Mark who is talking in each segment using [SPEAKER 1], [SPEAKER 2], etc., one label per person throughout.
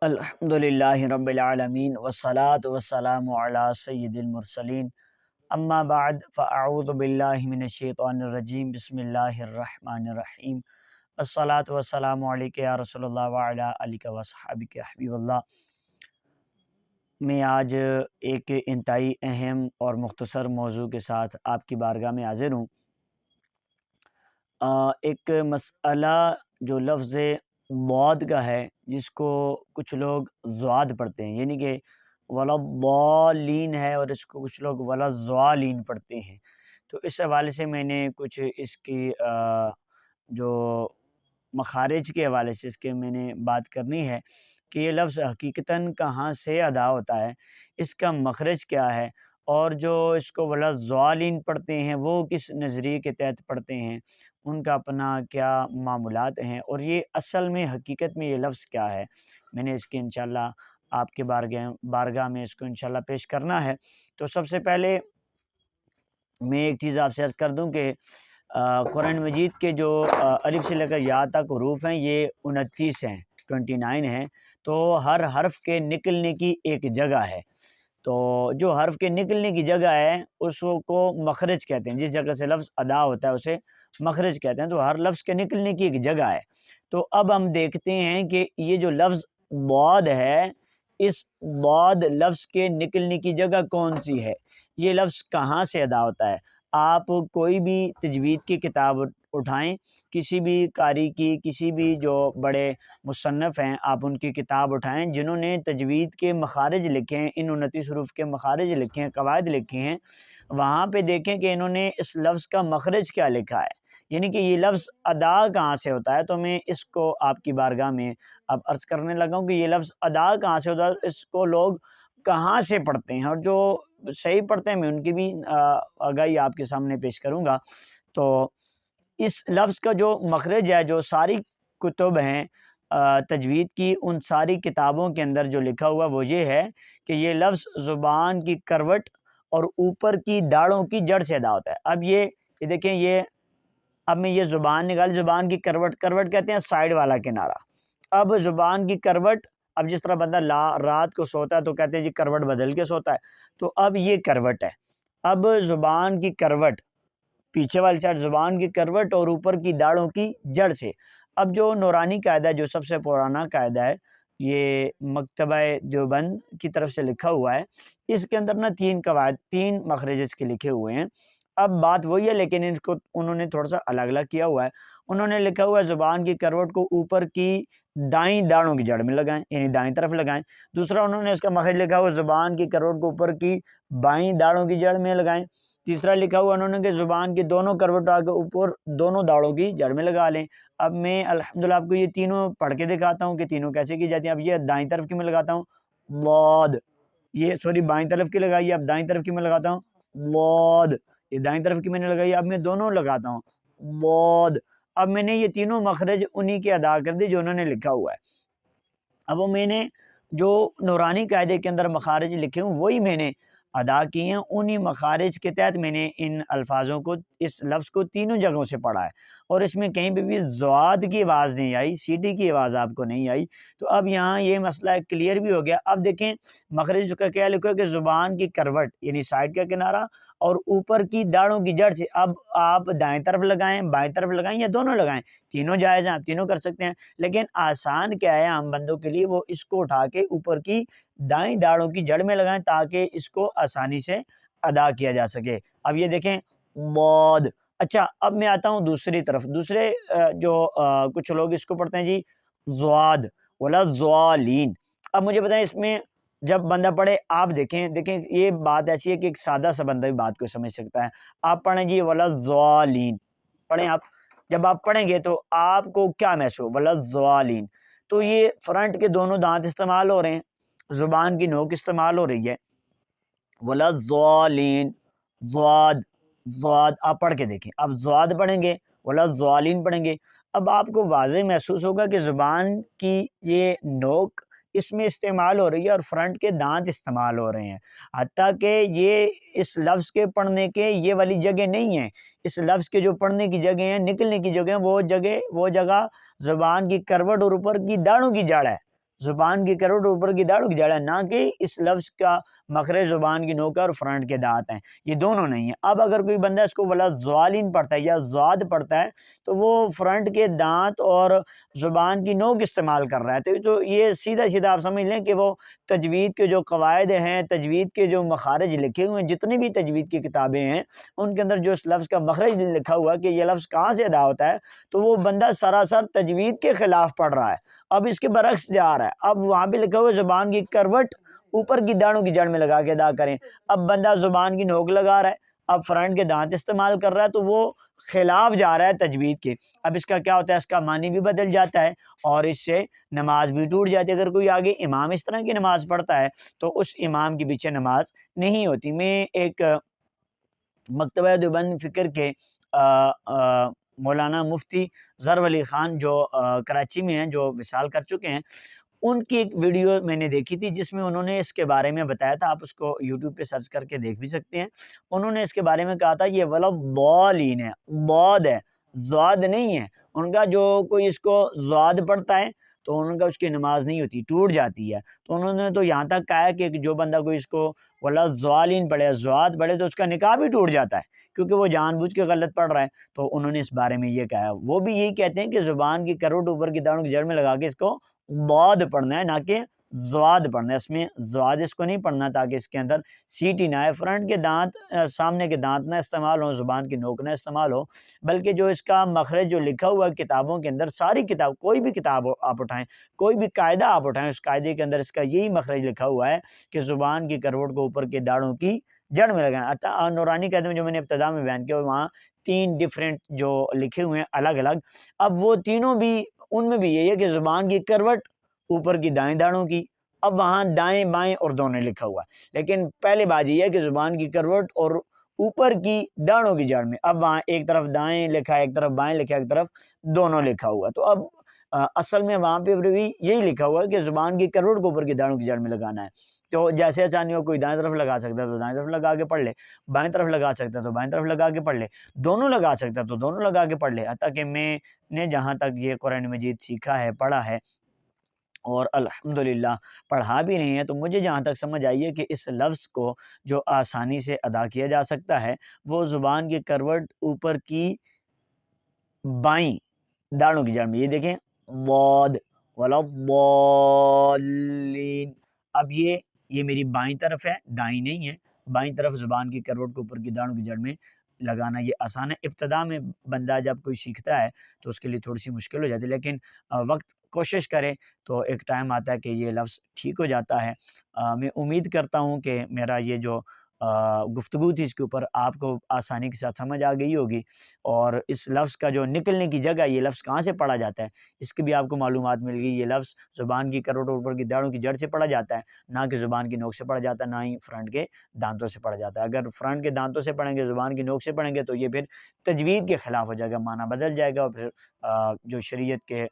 [SPEAKER 1] الحمدللہ رب العالمین والصلاة والسلام علی سید المرسلین اما بعد فاعوذ باللہ من الشیطان الرجیم بسم اللہ الرحمن الرحیم الصلاة والسلام علیک یا رسول اللہ وعلی آلک وصحابک یا حبیب اللہ۔ میں آج ایک انتہائی اہم اور مختصر موضوع کے ساتھ آپ کی بارگاہ میں حاضر ہوں۔ ایک مسئلہ جو لفظ ضاد کا ہے، جس کو کچھ لوگ زواد پڑھتے ہیں، یعنی کہ ولضالین ہے، اور اس کو کچھ لوگ ولضالین پڑھتے ہیں۔ تو اس حوالے سے میں نے کچھ اس کی جو مخارج کے حوالے سے اس کے میں نے بات کرنی ہے کہ یہ لفظ حقیقتاً کہاں سے ادا ہوتا ہے، اس کا مخرج کیا ہے، اور جو اس کو ولضالین پڑھتے ہیں وہ کس نظریے کے تحت پڑھتے ہیں، ان کا اپنا کیا معمولات ہیں، اور یہ اصل میں حقیقت میں یہ لفظ کیا ہے۔ میں نے اس کے انشاءاللہ آپ کے بارگاہ میں اس کو انشاءاللہ پیش کرنا ہے۔ تو سب سے پہلے میں ایک چیز آپ سے عرض کر دوں کہ قرآن مجید کے جو الف سے لے کر یا تک حروف ہیں، یہ 29 ہیں، 29 ہیں۔ تو ہر حرف کے نکلنے کی ایک جگہ ہے۔ تو جو حرف کے نکلنے کی جگہ ہے اس کو مخرج کہتے ہیں، جس جگہ سے لفظ ادا ہوتا ہے اسے مخرج کہتے ہیں۔ تو ہر لفظ کے نکلنے کی ایک جگہ ہے۔ تو اب ہم دیکھتے ہیں کہ یہ جو لفظ ضاد ہے، اس ضاد لفظ کے نکلنے کی جگہ کون سی ہے، یہ لفظ کہاں سے ادا ہوتا ہے۔ آپ کوئی بھی تجوید کی کتاب اٹھائیں، کسی بھی قاری کی، کسی بھی جو بڑے مصنف ہیں، آپ ان کی کتاب اٹھائیں جنہوں نے تجوید کے مخارج لکھے ہیں، ان 29 حروف کے مخارج لکھے ہیں، قواعد لکھے ہیں، وہاں پہ دیکھیں کہ انہوں نے اس لفظ کا مخرج کیا لکھا ہے، یعنی کہ یہ لفظ ادا کہاں سے ہوتا ہے۔ تو میں اس کو آپ کی بارگاہ میں اب عرض کرنے لگا ہوں کہ یہ لفظ ادا کہاں سے ہوتا ہے، اس کو لوگ کہاں سے پڑھتے ہیں، اور جو صحیح پڑھتے ہیں میں ان کی بھی آگاہی آپ کے سامنے پیش کروں گا۔ تو اس لفظ کا جو مخرج ہے، جو ساری کتب ہیں تجوید کی، ان ساری کتابوں کے اندر جو لکھا ہوا وہ یہ ہے کہ یہ لفظ زبان کی کروٹ اور اوپر کی داڑھوں کی جڑ سے ادا ہوتا ہے۔ اب یہ دیکھیں، اب میں یہ زبان نکال، زبان کی کروٹ کہتے ہیں سائیڈ والا کنارہ۔ اب زبان کی کروٹ، اب جس طرح بندہ رات کو سوتا ہے تو کہتے ہیں جی کروٹ بدل کے سوتا ہے، تو اب یہ کروٹ ہے۔ اب زبان کی کروٹ، پیچھے والی سائڈ زبان کی کروٹ اور اوپر کی داڑھوں کی جڑ سے۔ اب جو نورانی قاعدہ ہے، جو سب سے پرانا قاعدہ ہے، یہ مکتبہ دیوبند کی طرف سے لکھا ہوا ہے، اس کے اندر 3 مخرج اس کے لکھے ہوئے ہیں۔ اب بات وہی ہے، لیکن اس کو انہوں نے تھوڑا سا الگ الگ کیا ہوا ہے۔ انہوں نے لکھا ہوا ہے زبان کی کروٹ کو اوپر کی دائیں داڑھوں کی جڑ میں لگائیں، یعنی دائیں طرف لگائیں۔ دوسرا انہوں نے اس کا مخرج لکھا ہوا زبان کی کروٹ کو اوپر کی بائیں داڑھوں کی جڑ میں لگائیں۔ تیسرا لکھا ہوا انہوں نے کہ زبان کی دونوں کروٹوں کے اوپر دونوں داڑھوں کی جڑ میں لگا لیں۔ اب میں الحمدللہ آپ کو یہ تینوں پڑھ کے دکھاتا ہوں کہ تینوں کیسے کی جاتی ہیں۔ اب یہ دائیں طرف کی میں لگاتا ہوں ضاد، یہ سوری بائیں طرف کی لگائی، اب دائیں طرف کی میں لگاتا ہوں ضاد، یہ دائیں طرف کی میں نے لگائی، اب میں دونوں لگاتا ہوں ضاد۔ اب میں نے یہ تینوں مخرج انہی کے ادا کر دی جو انہوں نے لکھا ہوا ہے۔ اب وہ میں نے جو نورانی قاعدے کے اندر مخارج لکھے ہوں وہی میں نے ادا کی ہیں، انہی مخارج کے تحت میں نے ان الفاظوں کو، اس لفظ کو تینوں جگہوں سے پڑھا ہے، اور اس میں کہیں پہ بھی ضاد کی آواز نہیں آئی، سیٹی کی آواز آپ کو نہیں آئی۔ تو اب یہاں یہ مسئلہ کلیئر بھی ہو گیا۔ اب دیکھیں مخرج کا کیا لکھا ہے کہ زبان کی کروٹ یعنی سائڈ کا کنارہ اور اوپر کی داڑھوں کی جڑ سے۔ اب آپ دائیں طرف لگائیں، بائیں طرف لگائیں، یا دونوں لگائیں، تینوں جائز ہیں، آپ تینوں کر سکتے ہیں، لیکن آسان کیا ہے عام بندوں کے لیے، وہ اس کو اٹھا کے اوپر کی دائیں داڑھوں کی جڑ میں لگائیں تاکہ اس کو آسانی سے ادا کیا جا سکے۔ اب یہ دیکھیں ضاد۔ اچھا، اب میں آتا ہوں دوسری طرف، دوسرے جو کچھ لوگ اس کو پڑھتے ہیں جی ضاد ولا ضالین۔ اب مجھے بتائیں اس میں جب بندہ پڑھے، آپ دیکھیں یہ بات ایسی ہے کہ ایک سادہ سا بندہ بھی بات کو سمجھ سکتا ہے۔ آپ پڑھیں جی ولا ضالین، پڑھیں آپ، جب آپ پڑھیں گے تو آپ کو کیا محسوس، ولا ضالین، تو یہ فرنٹ کے دونوں دانت استعمال ہو رہے ہیں، زبان کی نوک استعمال ہو رہی ہے، ولا ضالین، ضاد آپ پڑھ کے دیکھیں۔ اب ضاد پڑھیں گے، ولا ضالین پڑھیں گے، اب آپ کو واضح محسوس ہوگا کہ زبان کی یہ نوک اس میں استعمال ہو رہی ہے اور فرنٹ کے دانت استعمال ہو رہے ہیں، حتیٰ کہ یہ اس لفظ کے پڑھنے کے یہ والی جگہ نہیں ہیں، اس لفظ کے جو پڑھنے کی جگہ ہیں، نکلنے کی جگہ ہیں، وہ جگہ زبان کی کروٹ اور اوپر کی داڑھوں کی جڑ ہے، زبان کی کروٹ اوپر کی داڑوں کی جڑ ہے، نہ کہ اس لفظ کا مخرج زبان کی نوک اور فرنٹ کے دانت ہیں، یہ دونوں نہیں ہیں۔ اب اگر کوئی بندہ اس کو ولا زوالین پڑھتا ہے یا زواد پڑھتا ہے تو وہ فرنٹ کے دانت اور زبان کی نوک استعمال کر رہا ہے، تو یہ سیدھا سیدھا آپ سمجھ لیں کہ وہ تجوید کے جو قواعد ہیں، تجوید کے جو مخارج لکھے ہوئے ہیں، جتنی بھی تجوید کی کتابیں ہیں ان کے اندر جو اس لفظ کا مخرج لکھا ہوا ہے کہ یہ لفظ کہاں سے ادا ہوتا ہے، تو وہ بندہ سراسر تجوید کے خلاف پڑھ رہا ہے، اب اس کے برعکس جا رہا ہے۔ اب وہاں پہ لکھا ہوا ہے زبان کی کروٹ اوپر کی داڑوں کی جڑ میں لگا کے ادا کریں، اب بندہ زبان کی نوک لگا رہا ہے، اب فرنٹ کے دانت استعمال کر رہا ہے، تو وہ خلاف جا رہا ہے تجوید کے۔ اب اس کا کیا ہوتا ہے، اس کا معنی بھی بدل جاتا ہے اور اس سے نماز بھی ٹوٹ جاتی ہے۔ اگر کوئی آگے امام اس طرح کی نماز پڑھتا ہے تو اس امام کے پیچھے نماز نہیں ہوتی۔ میں ایک مکتبہ دیوبند فکر کے مولانا مفتی ظفر علی خان جو کراچی میں ہیں، جو وصال کر چکے ہیں، ان کی ایک ویڈیو میں نے دیکھی تھی جس میں انہوں نے اس کے بارے میں بتایا تھا، آپ اس کو یوٹیوب پہ سرچ کر کے دیکھ بھی سکتے ہیں۔ انہوں نے اس کے بارے میں کہا تھا یہ ولضالین ہے، ضاد ہے، زواد نہیں ہے۔ ان کا جو کوئی اس کو زواد پڑھتا ہے تو ان کا اس کی نماز نہیں ہوتی، ٹوٹ جاتی ہے۔ تو انہوں نے تو یہاں تک کہا ہے کہ جو بندہ کوئی اس کو ولضالین پڑھے، زواد پڑھے، تو اس کا نکاح بھی ٹوٹ جاتا ہے، کیونکہ وہ جان بوجھ کے غلط پڑھ رہا ہے۔ تو انہوں نے اس بارے میں یہ کہا ہے۔ وہ بھی یہی کہتے ہیں کہ زبان کی کروٹ اوپر کی داڑوں کی جڑ میں لگا کے اس کو ضاد پڑھنا ہے، نہ کہ زواد پڑھنا ہے۔ اس میں زواد اس کو نہیں پڑھنا تاکہ اس کے اندر سیٹی نہ آئے، فرنٹ کے دانت سامنے کے دانت نہ استعمال ہوں، زبان کی نوک نہ استعمال ہو، بلکہ جو اس کا مخرج جو لکھا ہوا ہے کتابوں کے اندر، ساری کتاب، کوئی بھی کتاب آپ اٹھائیں، کوئی بھی قاعدہ آپ اٹھائیں، اس قاعدے کے اندر اس کا یہی مخرج لکھا ہوا ہے کہ زبان کی کروٹ کو اوپر کے داڑوں کی جڑ میں لگانا۔ نورانی قاعدے میں جو میں نے ابتدا میں بیان کیا، وہاں 3 ڈفرینٹ جو لکھے ہوئے ہیں الگ الگ، اب وہ تینوں بھی ان میں بھی یہی ہے کہ زبان کی کروٹ اوپر کی دائیں داڑوں کی، اب وہاں دائیں بائیں اور دونوں لکھا ہوا ہے، لیکن پہلے بات یہ ہے کہ زبان کی کروٹ اور اوپر کی داڑوں کی جڑ میں، اب وہاں ایک طرف دائیں لکھا ہے، ایک طرف بائیں لکھا ہے، ایک طرف دونوں لکھا ہوا ہے۔ تو اب اصل میں وہاں پہ بھی یہی لکھا ہوا ہے کہ زبان کی کروٹ کو اوپر کی داڑوں کی جڑ میں لگانا ہے۔ تو جیسے آسانی ہو، کوئی دائیں طرف لگا سکتا ہے تو دائیں طرف لگا کے پڑھ لے، بائیں طرف لگا سکتا ہے تو بائیں طرف لگا کے پڑھ لے، دونوں لگا سکتا ہے تو دونوں لگا کے پڑھ لے۔ حتیٰ کہ میں نے جہاں تک یہ قرآن مجید سیکھا ہے، پڑھا ہے اور الحمدللہ پڑھا بھی نہیں ہے، تو مجھے جہاں تک سمجھ آئی ہے کہ اس لفظ کو جو آسانی سے ادا کیا جا سکتا ہے وہ زبان کی کروٹ اوپر کی بائیں داڑوں کی جڑ میں، یہ دیکھیں ضاد ولا ضالین، اب یہ میری بائیں طرف ہے، دائیں نہیں ہے، بائیں طرف زبان کی کروٹ کو اوپر کی داڑوں کی جڑ میں لگانا یہ آسان ہے۔ ابتدا میں بندہ جب کوئی سیکھتا ہے تو اس کے لیے تھوڑی سی مشکل ہو جاتی ہے، لیکن وقت کوشش کرے تو ایک ٹائم آتا ہے کہ یہ لفظ ٹھیک ہو جاتا ہے۔ میں امید کرتا ہوں کہ میرا یہ جو گفتگو تھی اس کے اوپر آپ کو آسانی کے ساتھ سمجھ آ گئی ہوگی، اور اس لفظ کا جو نکلنے کی جگہ، یہ لفظ کہاں سے پڑھا جاتا ہے اس کی بھی آپ کو معلومات مل گئی۔ یہ لفظ زبان کی کروٹ اوپر کی داڑوں کی جڑ سے پڑھا جاتا ہے، نہ کہ زبان کی نوک سے پڑھا جاتا ہے، نہ ہی فرنٹ کے دانتوں سے پڑھا جاتا ہے۔ اگر فرنٹ کے دانتوں سے پڑھیں گے، زبان کی نوک سے پڑھیں گے تو یہ پھر تجوید کے خلاف ہو جائے گا، معنی بدل جائے گا، اور پھر جو شریعت کے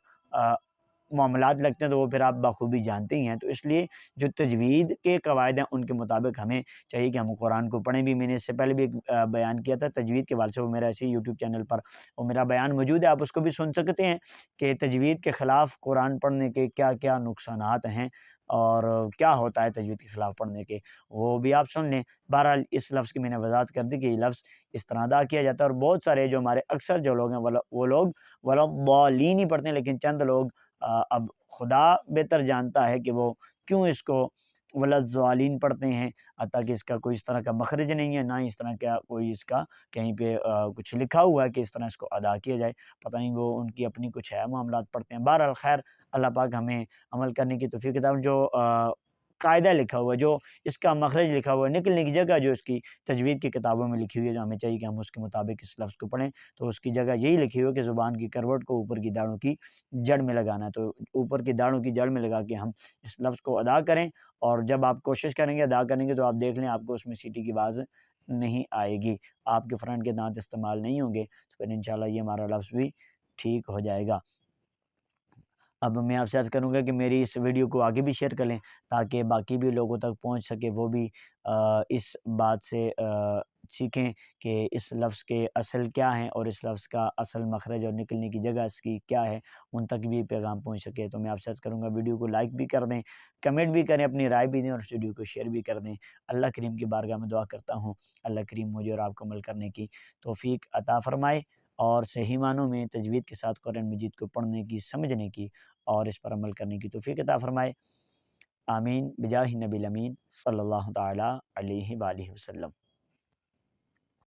[SPEAKER 1] معاملات لگتے ہیں تو وہ پھر آپ بخوبی جانتے ہی ہیں۔ تو اس لیے جو تجوید کے قواعد ہیں ان کے مطابق ہمیں چاہیے کہ ہم قرآن کو پڑھیں بھی۔ میں نے اس سے پہلے بھی ایک بیان کیا تھا تجوید کے حوالے سے، وہ میرا ایسے یوٹیوب چینل پر وہ میرا بیان موجود ہے، آپ اس کو بھی سن سکتے ہیں کہ تجوید کے خلاف قرآن پڑھنے کے کیا کیا نقصانات ہیں اور کیا ہوتا ہے تجوید کے خلاف پڑھنے کے، وہ بھی آپ سن لیں۔ بہرحال اس لفظ کی میں نے وضاحت کر دی کہ یہ لفظ اس طرح ادا کیا جاتا ہے، اور بہت سارے جو ہمارے اکثر جو لوگ ہیں وہ لوگ ولضالین ہی پڑھتے ہیں، لیکن چند لوگ اب خدا بہتر جانتا ہے کہ وہ کیوں اس کو ولضالین پڑھتے ہیں، حتیٰ کہ اس کا کوئی اس طرح کا مخرج نہیں ہے، نہ ہی اس طرح کا کوئی اس کا کہیں پہ کچھ لکھا ہوا ہے کہ اس طرح اس کو ادا کیا جائے، پتہ نہیں وہ ان کی اپنی کچھ ہے معاملات پڑھتے ہیں۔ بہرحال خیر، اللہ پاک ہمیں عمل کرنے کی توفیق عطا فرمائے۔ جو قاعدہ لکھا ہوا ہے، جو اس کا مخرج لکھا ہوا ہے، نکلنے کی جگہ جو اس کی تجوید کی کتابوں میں لکھی ہوئی ہے، جو ہمیں چاہیے کہ ہم اس کے مطابق اس لفظ کو پڑھیں، تو اس کی جگہ یہی لکھی ہوئی ہے کہ زبان کی کروٹ کو اوپر کی داڑوں کی جڑ میں لگانا ہے، تو اوپر کی داڑوں کی جڑ میں لگا کے ہم اس لفظ کو ادا کریں، اور جب آپ کوشش کریں گے ادا کریں گے تو آپ دیکھ لیں آپ کو اس میں سیٹی کی آواز نہیں آئے گی، آپ کے فرنٹ کے دانت استعمال نہیں ہوں گے، تو پھر انشاءاللہ یہ ہمارا لفظ بھی ٹھیک ہو جائے گا۔ اب میں آپ سے عرض کروں گا کہ میری اس ویڈیو کو آگے بھی شیئر کر لیں تاکہ باقی بھی لوگوں تک پہنچ سکے، وہ بھی اس بات سے سیکھیں کہ اس لفظ کے اصل کیا ہیں اور اس لفظ کا اصل مخرج اور نکلنے کی جگہ اس کی کیا ہے، ان تک بھی پیغام پہنچ سکے۔ تو میں آپ سے عرض کروں گا ویڈیو کو لائک بھی کر دیں، کمنٹ بھی کریں، اپنی رائے بھی دیں اور اس ویڈیو کو شیئر بھی کر دیں۔ اللہ کریم کی بارگاہ میں دعا کرتا ہوں اللہ کریم مجھے اور آپ کو عمل کرنے کی توفیق عطا فرمائے، اور صحیح معنوں میں تجوید کے ساتھ قرآن مجید کو پڑھنے کی، سمجھنے کی اور اس پر عمل کرنے کی توفیق عطا فرمائے۔ آمین بجاہ نبی الامین صلی اللہ تعالی علیہ وآلہ وسلم۔